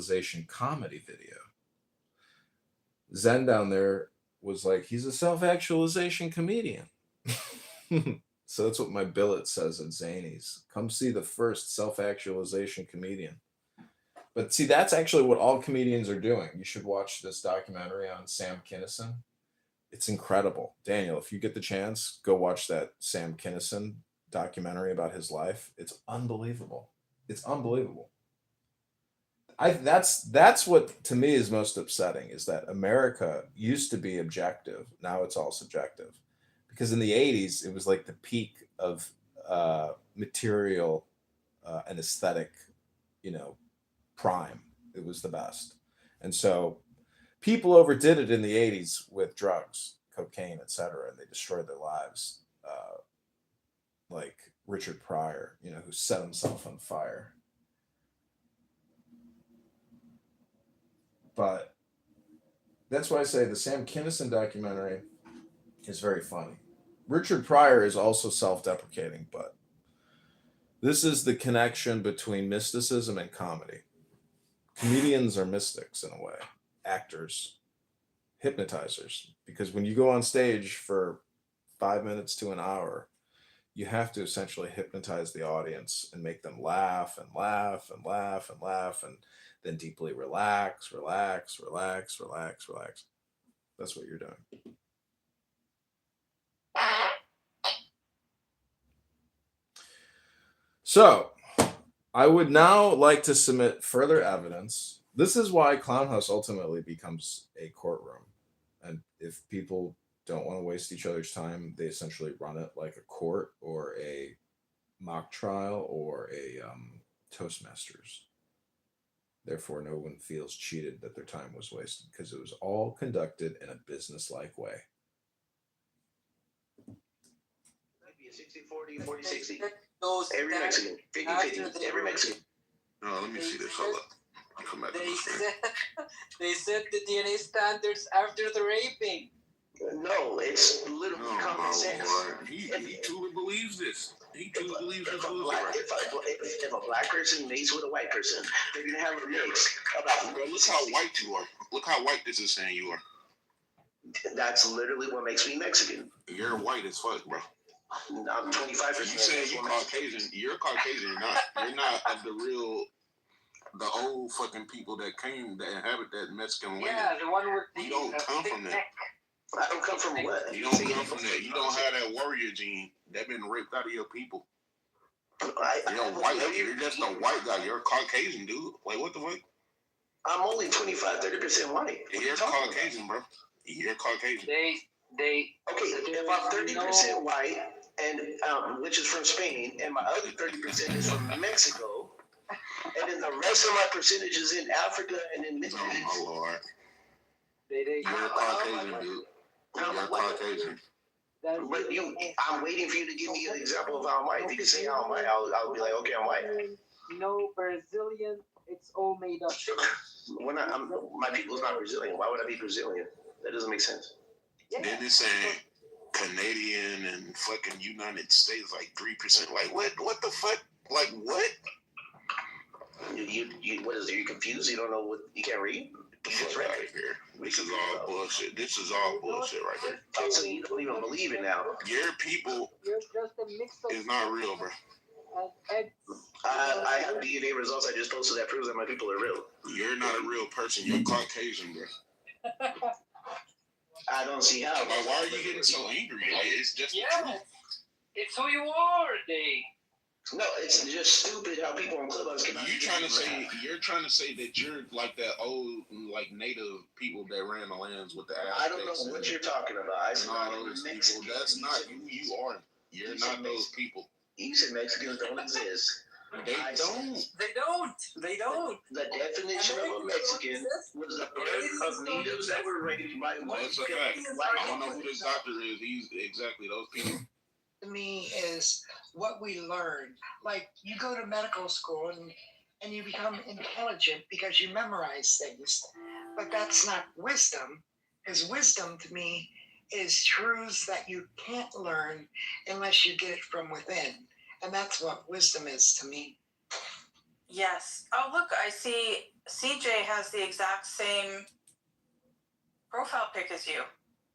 self-actualization comedy video. Zen down there was like, he's a self-actualization comedian. So that's what my billet says at Zany's. Come see the first self-actualization comedian. But see, that's actually what all comedians are doing. You should watch this documentary on Sam Kinison. It's incredible. Daniel, if you get the chance, go watch that Sam Kinison documentary about his life. It's unbelievable. It's unbelievable. That's what to me is most upsetting is that America used to be objective. Now it's all subjective. Because in the 80s, it was like the peak of material and aesthetic, you know, prime. It was the best. And so people overdid it in the 80s with drugs, cocaine, etc., and they destroyed their lives. Like Richard Pryor, you know, who set himself on fire. But that's why I say the Sam Kinison documentary is very funny. Richard Pryor is also self deprecating, but this is the connection between mysticism and comedy. Comedians are mystics in a way, actors, hypnotizers, because when you go on stage for 5 minutes to an hour, you have to essentially hypnotize the audience and make them laugh and laugh and laugh and laugh and then deeply relax, relax, relax, relax, relax. That's what you're doing. So, I would now like to submit further evidence. This is why Clown House ultimately becomes a courtroom. And if people don't want to waste each other's time, they essentially run it like a court or a mock trial or a Toastmasters. Therefore, no one feels cheated that their time was wasted because it was all conducted in a business-like way. Might be a 60-40, 40-60. Every Mexican. 50-50. Every Mexican. No, let me see this. Hold up. I'll come back to They the screen. they set the DNA standards after the raping. No, it's literally No, common sense. Lord. He truly believes this. He truly believes this bullshit. If a black person mates with a white person, they're gonna have a mix about. Bro, look how white you are. Look how white this is saying you are. That's literally what makes me Mexican. You're white as fuck, bro. I'm 25%. You saying you're Caucasian? You're Caucasian. You're not of the old fucking people that inhabit that Mexican land. Yeah, the one where you don't come from that. I don't come from what? You don't come from that. You don't have that warrior gene that been ripped out of your people. You're white. You're just a white guy. You're a Caucasian, dude. Like, what the fuck? I'm only 25-30% white. You're Caucasian, bro. You're Caucasian. they Okay, if I'm 30% white, and which is from Spain, and my other 30% is from Mexico, and then the rest of my percentage is in Africa and in Middle East. Oh my Lord. they You're Caucasian, dude. You're Caucasian. But I'm waiting for you to give me an example of how I'm white. If you can say how I'm white, I'll be like, okay, I'm white. No, Brazilian, it's all made up. My people's not Brazilian. Why would I be Brazilian? That doesn't make sense. Yeah. Then it's saying Canadian and fucking United States like 3%. Like what? What the fuck? Like what? You what is it? You confused? You don't know what you can't read? Get right here. This is all bullshit. This is all bullshit right here. Oh, so you don't even believe it now? Your people You're just a mix of is not real, bro. I have DNA results I just posted that proves that my people are real. You're not a real person. You're Caucasian, bro. I don't see how. Like, why are you getting so angry? Like, it's just the truth. It's who you are, No, it's just stupid how people on Clubhouse can. You're trying to say that you're like that old, like native people that ran the lands with the Aztecs. I don't know what you're talking about. I said those people. That's not you. You are. You're not those people. You said Mexicans don't exist. They don't. They don't. The definition of a Mexican was the birth of natives that were raised by white That's a fact. I don't know who this doctor is. He's exactly those people. To me is what we learn. Like you go to medical school and you become intelligent because you memorize things. But that's not wisdom, because wisdom to me is truths that you can't learn unless you get it from within. And that's what wisdom is to me. Yes. Oh, look, I see CJ has the exact same profile pic as you.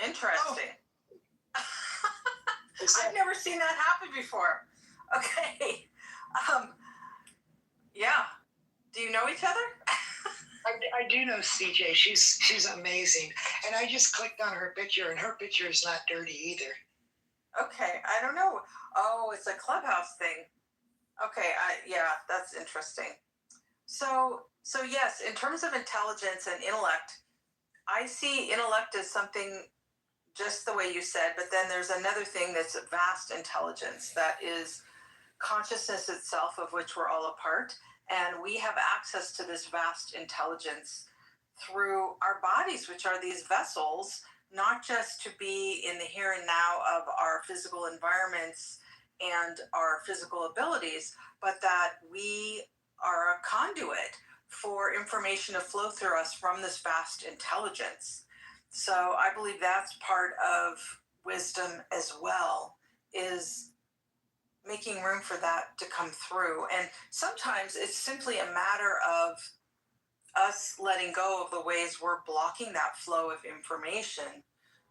Interesting. I've never seen that happen before. Okay. Yeah. Do you know each other? I do know CJ. She's amazing. And I just clicked on her picture, and her picture is not dirty either. Okay. I don't know. Oh, it's a Clubhouse thing. Okay. Yeah, that's interesting. So yes, in terms of intelligence and intellect, I see intellect as something just the way you said, but then there's another thing that's vast intelligence, that is consciousness itself, of which we're all a part. And we have access to this vast intelligence through our bodies, which are these vessels, not just to be in the here and now of our physical environments and our physical abilities, but that we are a conduit for information to flow through us from this vast intelligence. So I believe that's part of wisdom as well, is making room for that to come through. And sometimes it's simply a matter of us letting go of the ways we're blocking that flow of information.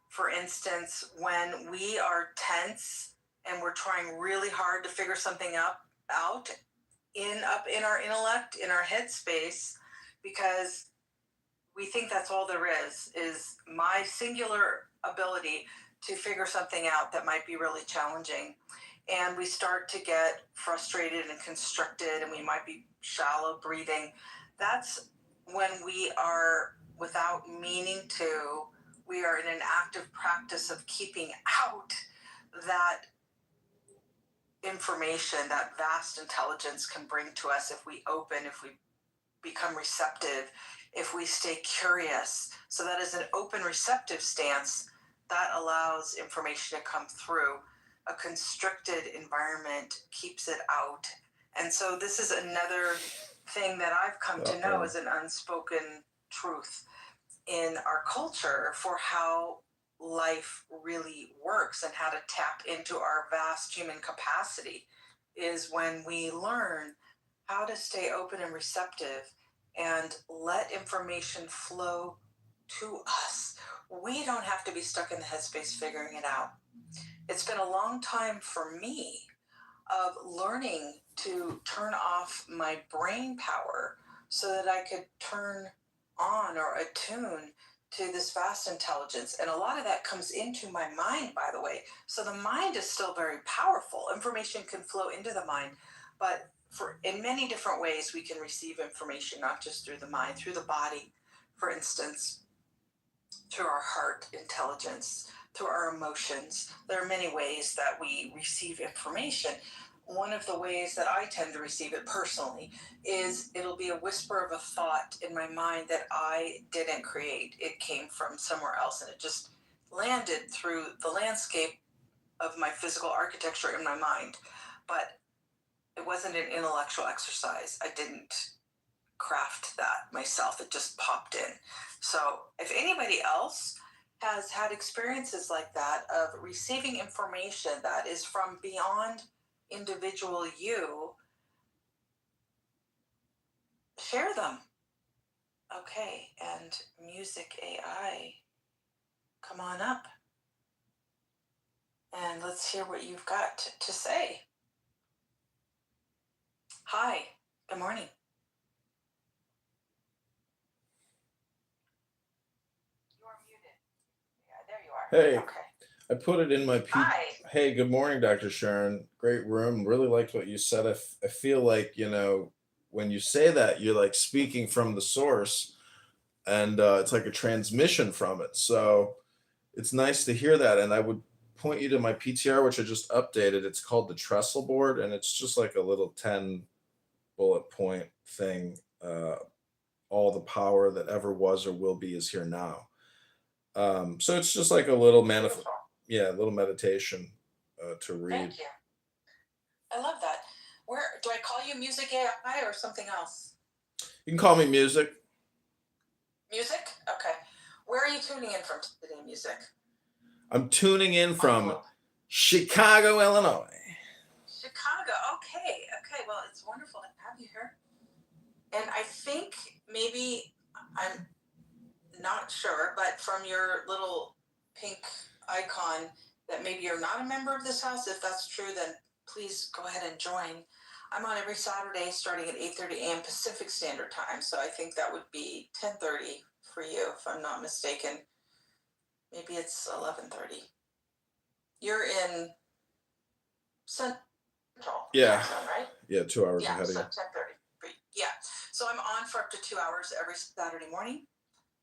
For instance, when we are tense and we're trying really hard to figure something out up in our intellect, in our headspace, because we think that's all there is my singular ability to figure something out that might be really challenging. And we start to get frustrated and constricted, and we might be shallow breathing. That's when we are, without meaning to, we are in an active practice of keeping out that information that vast intelligence can bring to us if we open, if we become receptive, if we stay curious. So that is an open, receptive stance that allows information to come through. A constricted environment keeps it out. And so this is another thing that I've come to know as an unspoken truth in our culture for how life really works and how to tap into our vast human capacity, is when we learn how to stay open and receptive and let information flow to us. We don't have to be stuck in the headspace figuring it out. It's been a long time for me of learning to turn off my brain power so that I could turn on or attune to this vast intelligence. And a lot of that comes into my mind, by the way. So the mind is still very powerful. Information can flow into the mind, but in many different ways we can receive information, not just through the mind, through the body, for instance, through our heart intelligence, through our emotions. There are many ways that we receive information. One of the ways that I tend to receive it personally is it'll be a whisper of a thought in my mind that I didn't create. It came from somewhere else, and it just landed through the landscape of my physical architecture in my mind. But it wasn't an intellectual exercise. I didn't craft that myself. It just popped in. So if anybody else has had experiences like that of receiving information that is from beyond individual you, share them. Okay, and Music AI, come on up and let's hear what you've got to say. Hi, good morning. Hey, Okay. I put it in my Hi. Hey, good morning, Dr. Sharon. Great room. Really liked what you said. I feel like, when you say that, you're like speaking from the source, and it's like a transmission from it. So it's nice to hear that. And I would point you to my PTR, which I just updated. It's called the Trestle Board, and it's just like a little 10 bullet point thing. All the power that ever was or will be is here now. So it's just like a little a little meditation to read. Thank you. I love that. Where do I call you Music AI or something else? You can call me Music. Music? Okay. Where are you tuning in from today, Music? I'm tuning in from Chicago, Illinois. Chicago. Okay. Well, it's wonderful to have you here. And I think maybe I'm not sure, but from your little pink icon, that maybe you're not a member of this house. If that's true, then please go ahead and join. I'm on every Saturday starting at 8:30 a.m. Pacific Standard Time, so I think that would be 10:30 for you, if I'm not mistaken. Maybe it's 11:30. You're in Central Yeah. time zone, right? Yeah, 2 hours Yeah, ahead of so you. 10:30. Yeah. So I'm on for up to 2 hours every Saturday morning.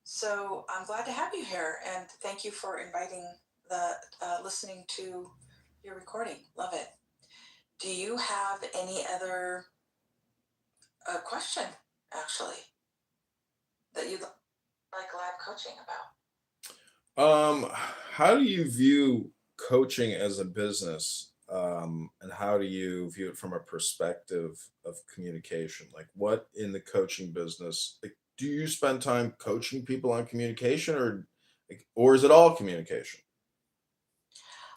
So I'm glad to have you here, and thank you for inviting the listening to your recording. Love it. Do you have any other question, actually, that you'd like live coaching about? How do you view coaching as a business? And how do you view it from a perspective of communication? Like, what in the coaching business, like, do you spend time coaching people on communication, or is it all communication?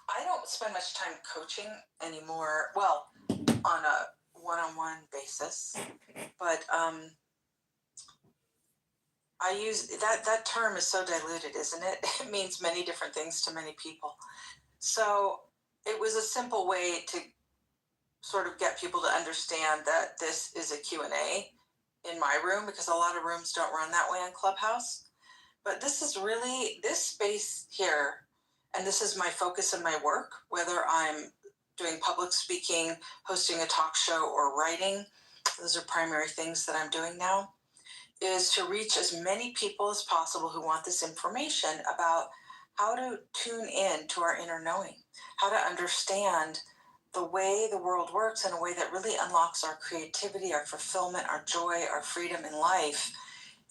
I don't spend much time coaching anymore. Well, on a one-on-one basis, but I use that term is so diluted, isn't it? It means many different things to many people. So it was a simple way to sort of get people to understand that this is a Q&A in my room, because a lot of rooms don't run that way on Clubhouse. But this is really this space here, and this is my focus in my work, whether I'm doing public speaking, hosting a talk show, or writing. Those are primary things that I'm doing now, is to reach as many people as possible who want this information about how to tune in to our inner knowing, how to understand the way the world works in a way that really unlocks our creativity, our fulfillment, our joy, our freedom in life,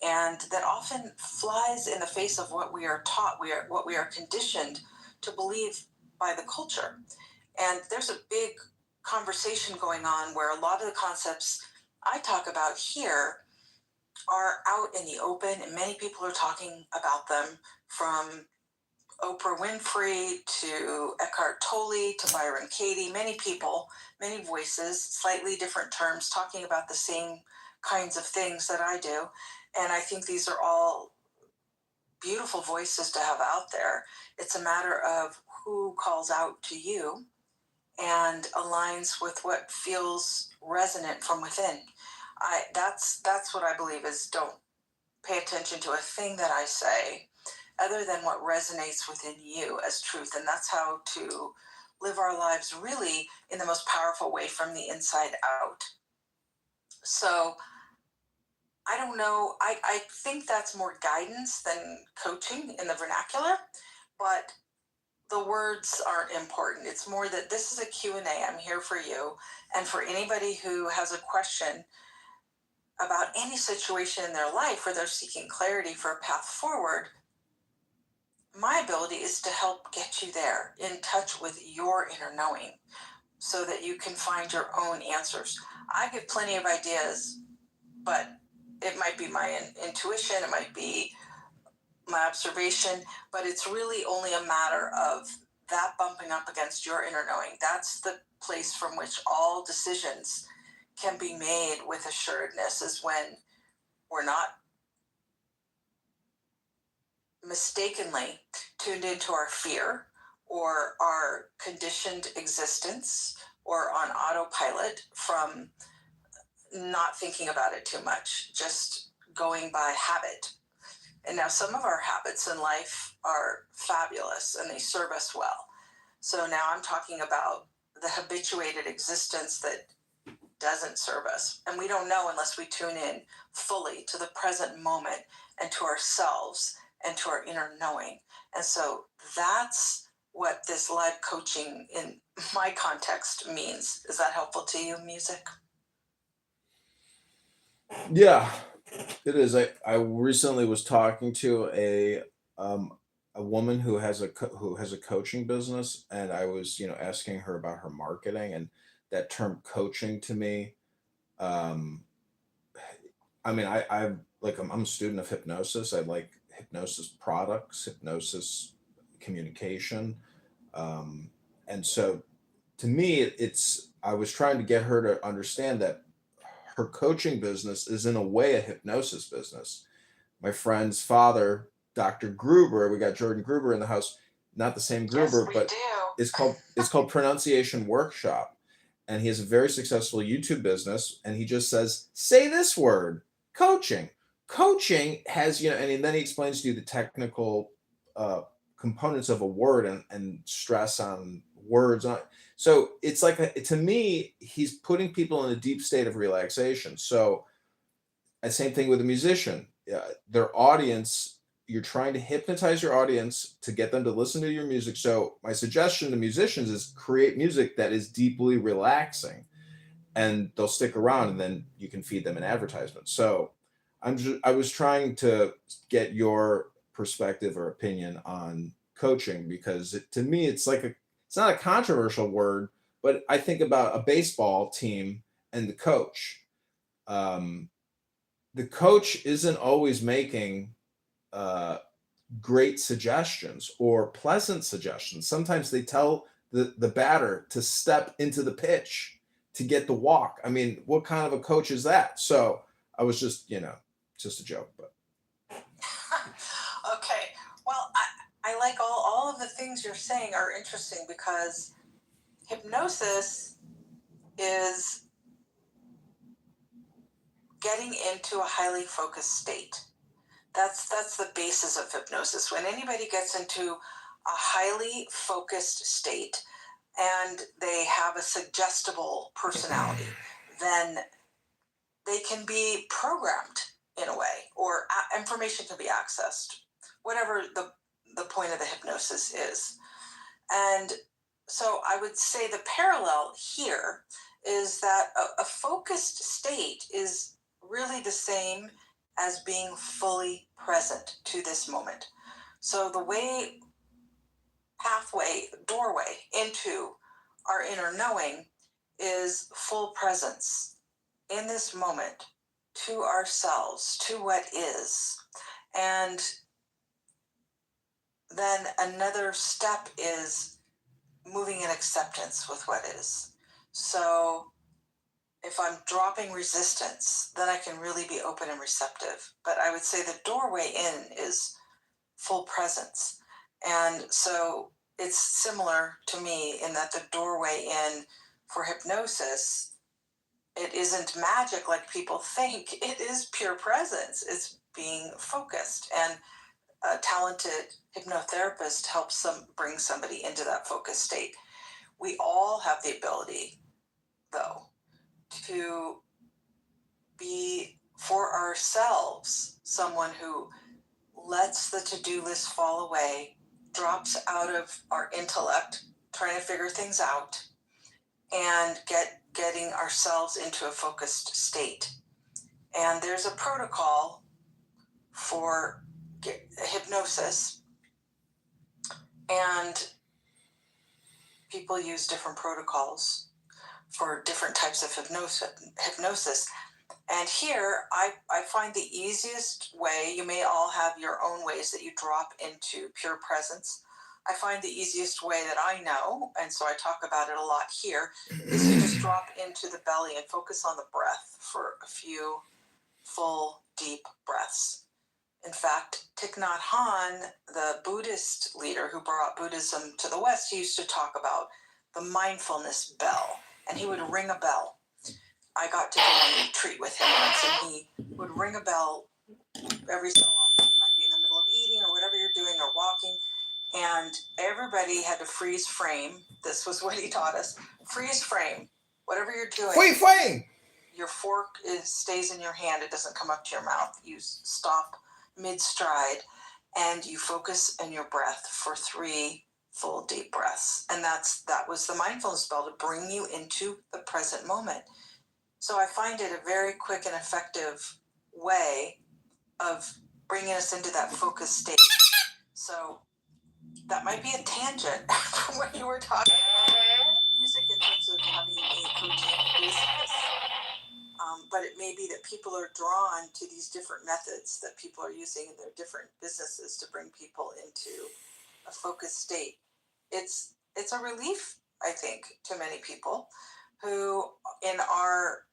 and that often flies in the face of what we are taught, what we are conditioned to believe by the culture. And there's a big conversation going on where a lot of the concepts I talk about here are out in the open, and many people are talking about them, from Oprah Winfrey to Eckhart Tolle to Byron Katie. Many people, many voices, slightly different terms, talking about the same kinds of things that I do. And I think these are all beautiful voices to have out there. It's a matter of who calls out to you and aligns with what feels resonant from within. That's what I believe is, don't pay attention to a thing that I say other than what resonates within you as truth. And that's how to live our lives really in the most powerful way, from the inside out. So I don't know. I think that's more guidance than coaching in the vernacular, but the words aren't important. It's more that this is a Q&A. I'm here for you. And for anybody who has a question about any situation in their life where they're seeking clarity for a path forward, my ability is to help get you there, in touch with your inner knowing, so that you can find your own answers. I give plenty of ideas, but it might be my intuition, it might be my observation, but it's really only a matter of that bumping up against your inner knowing. That's the place from which all decisions can be made with assuredness, is when we're not mistakenly tuned into our fear or our conditioned existence, or on autopilot from not thinking about it too much, just going by habit. And now some of our habits in life are fabulous and they serve us well. So now I'm talking about the habituated existence that doesn't serve us. And we don't know unless we tune in fully to the present moment and to ourselves and to our inner knowing. And so that's what this live coaching in my context means. Is that helpful to you, music? Yeah, it is. I recently was talking to a woman who has who has a coaching business, and I was, asking her about her marketing, and that term coaching to me. Um, I mean, I'm a student of hypnosis. I like hypnosis products, hypnosis communication, um, and so to me, it's. I was trying to get her to understand that her coaching business is in a way a hypnosis business. My friend's father, Dr. Gruber, we got Jordan Gruber in the house, not the same Gruber, Yes, we but do. it's called Pronunciation Workshop. And he has a very successful YouTube business, and he just says, say this word, coaching. Coaching has, and then he explains to you the technical uh, components of a word and stress on words. So it's like, to me, he's putting people in a deep state of relaxation. So, and same thing with a musician. Their audience, you're trying to hypnotize your audience to get them to listen to your music. So my suggestion to musicians is create music that is deeply relaxing, and they'll stick around, and then you can feed them an advertisement. So I was trying to get your perspective or opinion on coaching, because to me it's not a controversial word, but I think about a baseball team and the coach. Um, the coach isn't always making uh, great suggestions or pleasant suggestions. Sometimes they tell the batter to step into the pitch to get the walk. I mean, what kind of a coach is that? So I was just a joke, but Okay. Well, I like all of the things you're saying are interesting, because hypnosis is getting into a highly focused state. That's the basis of hypnosis. When anybody gets into a highly focused state and they have a suggestible personality, then they can be programmed in a way, or information can be accessed, whatever the point of the hypnosis is. And so I would say the parallel here is that a focused state is really the same as being fully present to this moment. So the doorway into our inner knowing is full presence in this moment to ourselves, to what is. And then another step is moving in acceptance with what is. So if I'm dropping resistance, then I can really be open and receptive. But I would say the doorway in is full presence. And so it's similar to me in that the doorway in for hypnosis, it isn't magic like people think. It is pure presence. It's being focused. And a talented hypnotherapist helps them bring somebody into that focused state. We all have the ability, though, to be for ourselves someone who lets the to-do list fall away, drops out of our intellect, trying to figure things out, and getting ourselves into a focused state. And there's a protocol for hypnosis, and people use different protocols for different types of hypnosis. And here, I find the easiest way, you may all have your own ways that you drop into pure presence. I find the easiest way that I know, and so I talk about it a lot here, is to just drop into the belly and focus on the breath for a few full, deep breaths. In fact, Thich Nhat Hanh, the Buddhist leader who brought Buddhism to the West, he used to talk about the mindfulness bell, and he would ring a bell. I got to go on a retreat with him once, and he would ring a bell every so often. It might be in the middle of eating or whatever you're doing or walking, and everybody had to freeze frame. This was what he taught us. Freeze frame. Whatever you're doing. Fling! Your fork stays in your hand. It doesn't come up to your mouth. You stop mid-stride, and you focus on your breath for 3 full deep breaths. And that was the mindfulness spell to bring you into the present moment. So I find it a very quick and effective way of bringing us into that focused state. So that might be a tangent from what you were talking about music in terms of having a coaching business. But it may be that people are drawn to these different methods that people are using in their different businesses to bring people into a focused state. It's a relief, I think, to many people who in our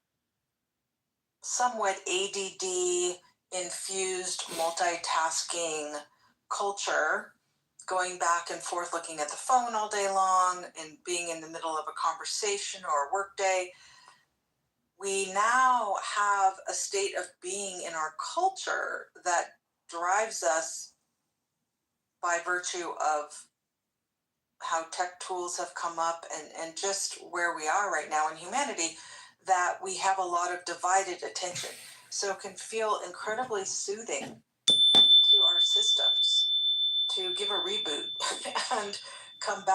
somewhat ADD infused multitasking culture, going back and forth looking at the phone all day long and being in the middle of a conversation or a work day, we now have a state of being in our culture that drives us by virtue of how tech tools have come up and just where we are right now in humanity, that we have a lot of divided attention. So it can feel incredibly soothing to our systems to give a reboot and come back